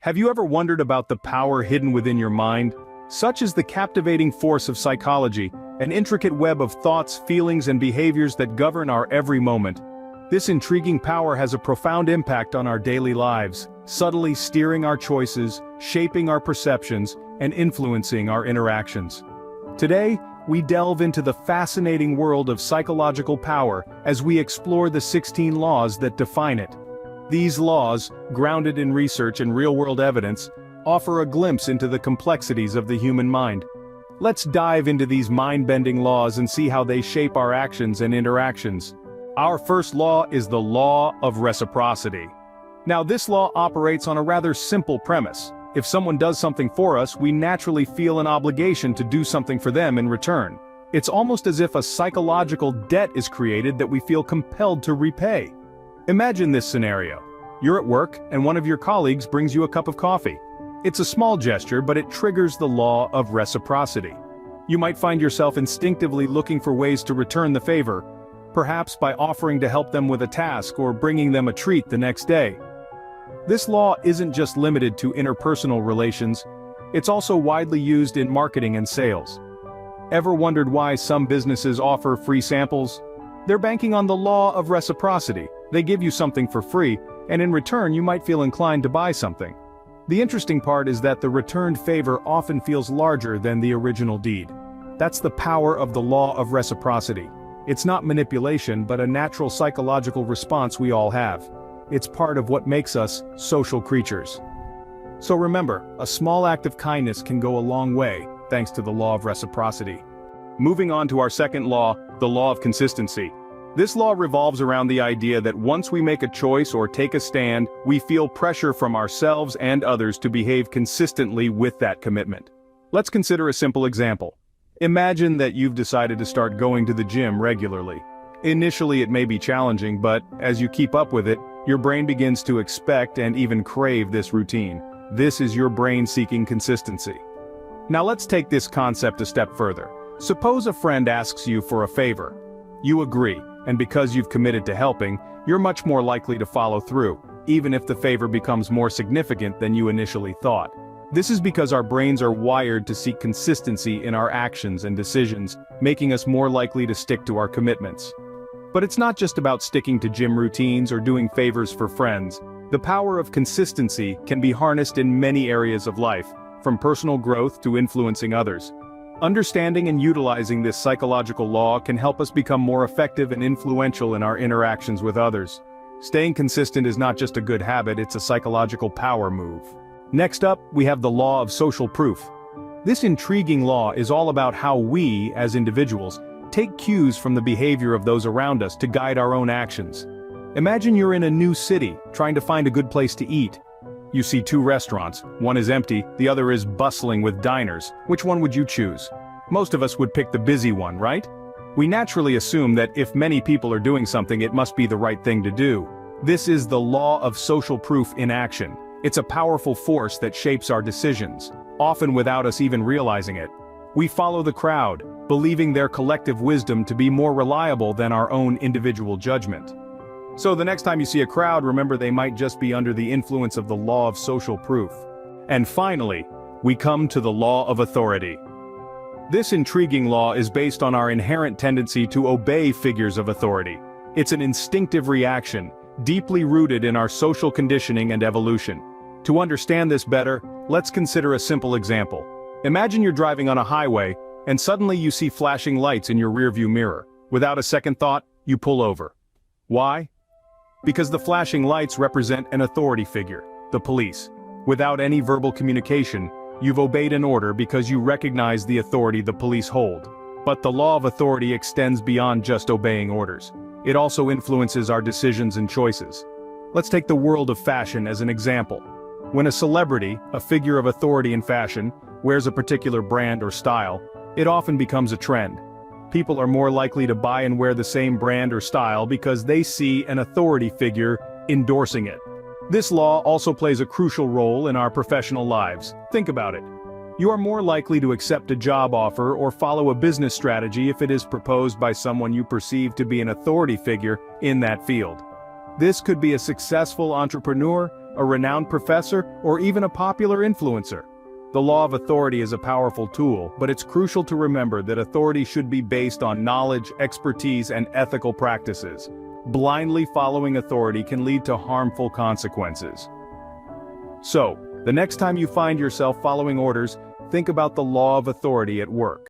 Have you ever wondered about the power hidden within your mind? Such is the captivating force of psychology, an intricate web of thoughts, feelings, and behaviors that govern our every moment. This intriguing power has a profound impact on our daily lives, subtly steering our choices, shaping our perceptions, and influencing our interactions. Today, we delve into the fascinating world of psychological power as we explore the 16 laws that define it. These laws, grounded in research and real-world evidence, offer a glimpse into the complexities of the human mind. Let's dive into these mind-bending laws and see how they shape our actions and interactions. Our first law is the law of reciprocity. Now, this law operates on a rather simple premise. If someone does something for us, we naturally feel an obligation to do something for them in return. It's almost as if a psychological debt is created that we feel compelled to repay. Imagine this scenario. You're at work, and one of your colleagues brings you a cup of coffee. It's a small gesture, but it triggers the law of reciprocity. You might find yourself instinctively looking for ways to return the favor, perhaps by offering to help them with a task or bringing them a treat the next day. This law isn't just limited to interpersonal relations, it's also widely used in marketing and sales. Ever wondered why some businesses offer free samples? They're banking on the law of reciprocity. They give you something for free, and in return you might feel inclined to buy something. The interesting part is that the returned favor often feels larger than the original deed. That's the power of the law of reciprocity. It's not manipulation, but a natural psychological response we all have. It's part of what makes us social creatures. So remember, a small act of kindness can go a long way, thanks to the law of reciprocity. Moving on to our second law, the law of consistency. This law revolves around the idea that once we make a choice or take a stand, we feel pressure from ourselves and others to behave consistently with that commitment. Let's consider a simple example. Imagine that you've decided to start going to the gym regularly. Initially it may be challenging, but as you keep up with it, your brain begins to expect and even crave this routine. This is your brain seeking consistency. Now let's take this concept a step further. Suppose a friend asks you for a favor. You agree, and because you've committed to helping, you're much more likely to follow through, even if the favor becomes more significant than you initially thought. This is because our brains are wired to seek consistency in our actions and decisions, making us more likely to stick to our commitments. But it's not just about sticking to gym routines or doing favors for friends. The power of consistency can be harnessed in many areas of life, from personal growth to influencing others. Understanding and utilizing this psychological law can help us become more effective and influential in our interactions with others. Staying consistent is not just a good habit, it's a psychological power move. Next up, we have the law of social proof. This intriguing law is all about how we, as individuals, take cues from the behavior of those around us to guide our own actions. Imagine you're in a new city, trying to find a good place to eat. You see two restaurants, one is empty, the other is bustling with diners. Which one would you choose? Most of us would pick the busy one, right? We naturally assume that if many people are doing something, it must be the right thing to do. This is the law of social proof in action. It's a powerful force that shapes our decisions, often without us even realizing it. We follow the crowd, believing their collective wisdom to be more reliable than our own individual judgment. So the next time you see a crowd, remember they might just be under the influence of the law of social proof. And finally, we come to the law of authority. This intriguing law is based on our inherent tendency to obey figures of authority. It's an instinctive reaction, deeply rooted in our social conditioning and evolution. To understand this better, let's consider a simple example. Imagine you're driving on a highway, and suddenly you see flashing lights in your rearview mirror. Without a second thought, you pull over. Why? Because the flashing lights represent an authority figure, the police. Without any verbal communication, you've obeyed an order because you recognize the authority the police hold. But the law of authority extends beyond just obeying orders. It also influences our decisions and choices. Let's take the world of fashion as an example. When a celebrity, a figure of authority in fashion, wears a particular brand or style, it often becomes a trend. People are more likely to buy and wear the same brand or style because they see an authority figure endorsing it. This law also plays a crucial role in our professional lives. Think about it. You are more likely to accept a job offer or follow a business strategy if it is proposed by someone you perceive to be an authority figure in that field. This could be a successful entrepreneur, a renowned professor, or even a popular influencer. The law of authority is a powerful tool, but it's crucial to remember that authority should be based on knowledge, expertise, and ethical practices. Blindly following authority can lead to harmful consequences. So, the next time you find yourself following orders, think about the law of authority at work.